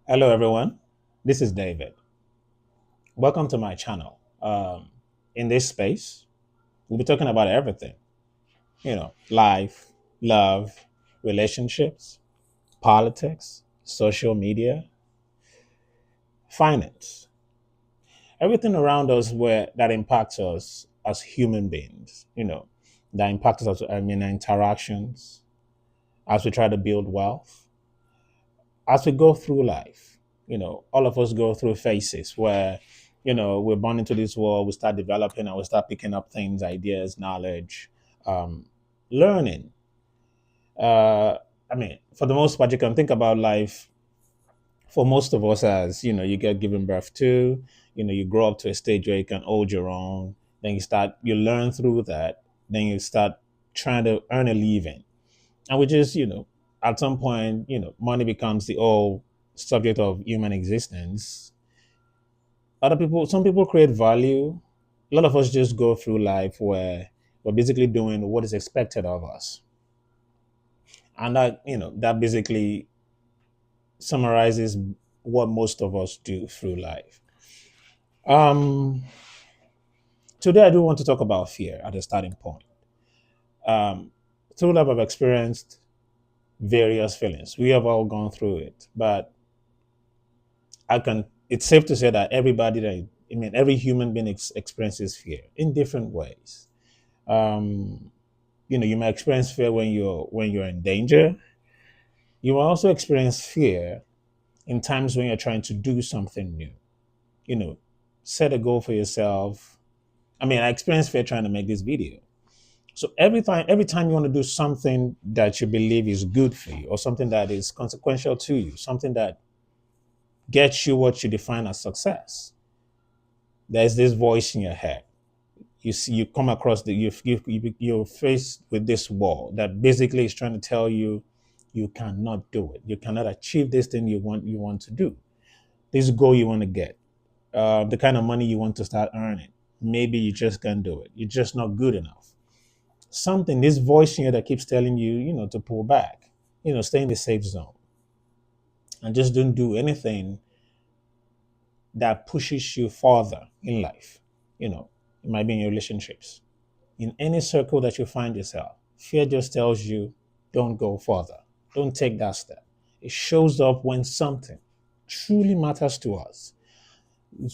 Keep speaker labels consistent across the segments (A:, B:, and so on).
A: Hello, everyone. This is David. Welcome to my channel. In this space, we'll be talking about everything, life, love, relationships, politics, social media, finance, everything around us that impacts us as human beings, that impacts us, our interactions as we try to build wealth, as we go through life. All of us go through phases where we're born into this world, we start developing and we start picking up things, ideas, knowledge, um, learning. For the most part, you can think about life for most of us as you get given birth to, you grow up to a stage where you can hold your own, then you learn through that, then you start trying to earn a living, and we just at some point money becomes the whole subject of human existence. Some people create value. A lot of us just go through life where we're basically doing what is expected of us, and that basically summarizes what most of us do through life. um Today I do want to talk about fear at the starting point. um Through life I've experienced various feelings. We have all gone through it, but I can. It's safe to say that every human being experiences fear in different ways. Um, you might experience fear when you're in danger. You will also experience fear in times when you're trying to do something new. You know, Set a goal for yourself. I experienced fear trying to make this video. So every time you want to do something that you believe is good for you, or something that is consequential to you, something that gets you what you define as success, there's this voice in your head. You come across you're faced with this wall that basically is trying to tell you you cannot do it. You cannot achieve this thing you want to do, this goal you want to get, the kind of money you want to start earning. Maybe you just can't do it. You're just not good enough. Something, this voice in you that keeps telling you, to pull back, stay in the safe zone and just don't do anything that pushes you farther in life. It might be in your relationships, in any circle that you find yourself. Fear just tells you, don't go further. Don't take that step. It shows up when something truly matters to us.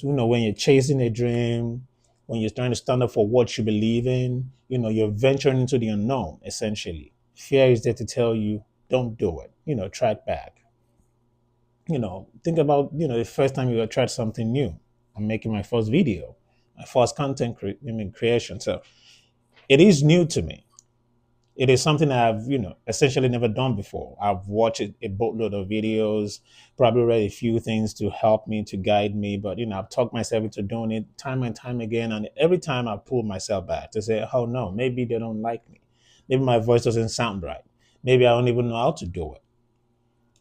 A: When you're chasing a dream, when you're trying to stand up for what you believe in, you're venturing into the unknown, essentially. Fear is there to tell you, don't do it. Track back. Think about, the first time you tried something new. I'm making my first video, my first creation. So it is new to me. It is something I've, essentially never done before. I've watched a boatload of videos, probably read a few things to help me, to guide me, but I've talked myself into doing it time and time again, and every time I pull myself back to say, "Oh no, maybe they don't like me. Maybe my voice doesn't sound right. Maybe I don't even know how to do it."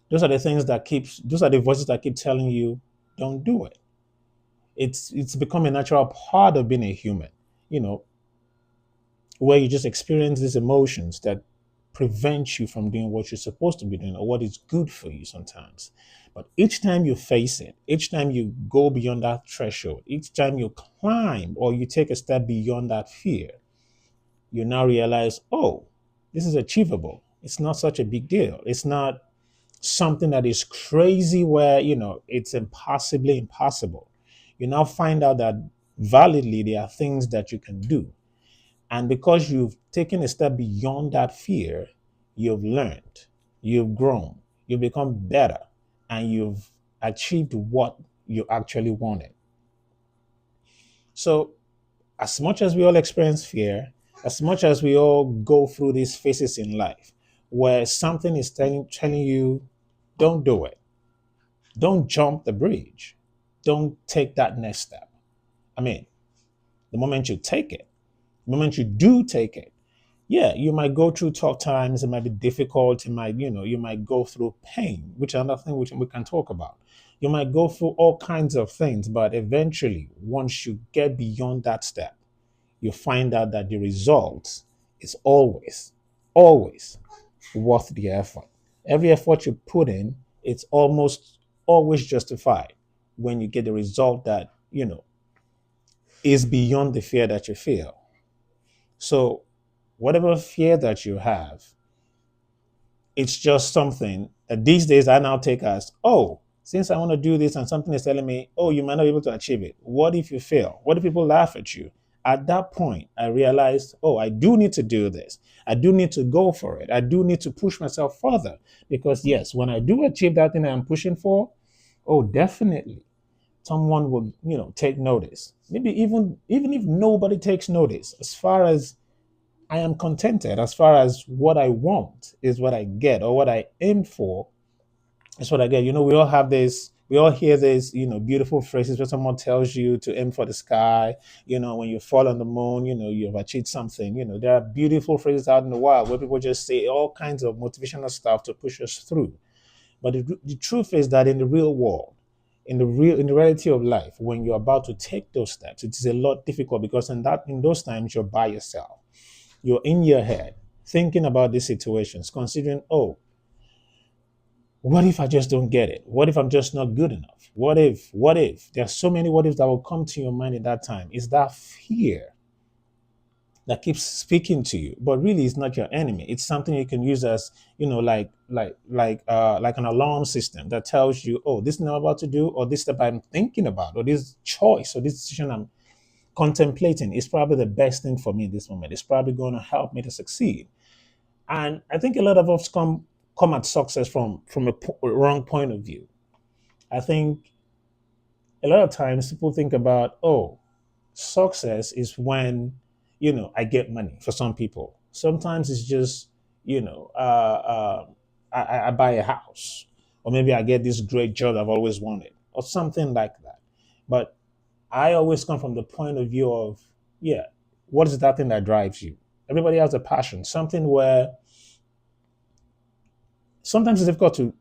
A: Those are the voices that keep telling you, "Don't do it." It's become a natural part of being a human. You know, where you just experience these emotions that prevent you from doing what you're supposed to be doing or what is good for you sometimes. But each time you face it, each time you go beyond that threshold, each time you climb or you take a step beyond that fear, you now realize, oh, this is achievable. It's not such a big deal. It's not something that is crazy where, it's impossibly impossible. You now find out that validly there are things that you can do, and because you've taken a step beyond that fear, you've learned, you've grown, you've become better, and you've achieved what you actually wanted. So, as much as we all experience fear, as much as we all go through these phases in life where something is telling you, don't do it, don't jump the bridge, don't take that next step. I mean, the moment you take it, the moment you do take it, yeah, you might go through tough times. It might be difficult. You might go through pain, which is another thing which we can talk about. You might go through all kinds of things, but eventually, once you get beyond that step, you find out that the result is always worth the effort. Every effort you put in, it's always justified when you get the result that, is beyond the fear that you feel. So, whatever fear that you have, it's just something that these days I now take as, oh, since I want to do this and something is telling me, oh, you might not be able to achieve it. What if you fail? What if people laugh at you? At that point, I realized, oh, I do need to do this. I do need to go for it. I do need to push myself further. Because, yes, when I do achieve that thing I'm pushing for, oh, definitely someone will, take notice. Maybe even if nobody takes notice, as far as I am contented, as far as what I want is what I get, or what I aim for is what I get. We all have this, we all hear this, beautiful phrases where someone tells you to aim for the sky. When you fall on the moon, you've achieved something. There are beautiful phrases out in the wild where people just say all kinds of motivational stuff to push us through. But the truth is that in the real world, in the reality of life, when you're about to take those steps, it is a lot difficult, because in those times you're by yourself. You're in your head thinking about these situations, considering, oh, what if I just don't get it? What if I'm just not good enough? What if? There are so many what ifs that will come to your mind at that time. It's that fear that keeps speaking to you, but really it's not your enemy. It's something you can use as, like an alarm system that tells you, oh, this thing I'm about to do, or this step I'm thinking about, or this choice, or this decision I'm contemplating is probably the best thing for me in this moment. It's probably going to help me to succeed. And I think a lot of us come at success from a wrong point of view. I think a lot of times people think about, oh, success is when, I get money. For some people, sometimes it's just, you know, I buy a house, or maybe I get this great job I've always wanted, or something like that. But I always come from the point of view of, yeah, what is that thing that drives you? Everybody has a passion, something where sometimes it's difficult to,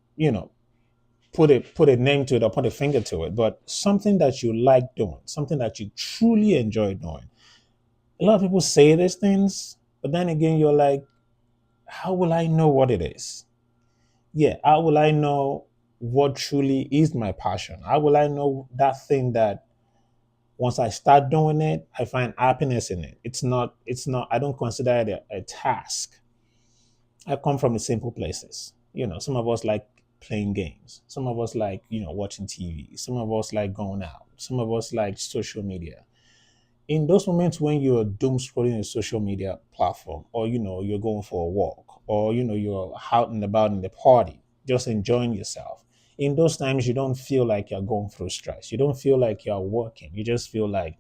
A: put a name to it or put a finger to it, but something that you like doing, something that you truly enjoy doing. A lot of people say these things, but then again, you're like, how will I know what it is? Yeah, how will I know what truly is my passion? How will I know that thing that once I start doing it, I find happiness in it? It's not, I don't consider it a task. I come from the simple places. Some of us like playing games. Some of us like, watching TV. Some of us like going out. Some of us like social media. In those moments when you're doom scrolling a social media platform, or you're going for a walk, or you're out and about in the party, just enjoying yourself. In those times, you don't feel like you're going through stress. You don't feel like you're working. You just feel like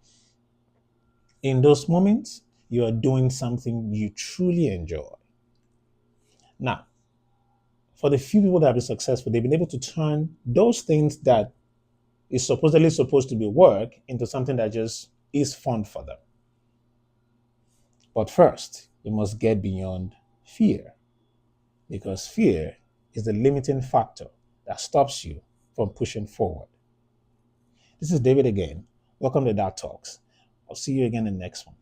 A: in those moments, you're doing something you truly enjoy. Now, for the few people that have been successful, they've been able to turn those things that is supposedly supposed to be work into something that just is fun for them. But first, you must get beyond fear, because fear is the limiting factor that stops you from pushing forward. This is David again. Welcome to Dark Talks. I'll see you again in the next one.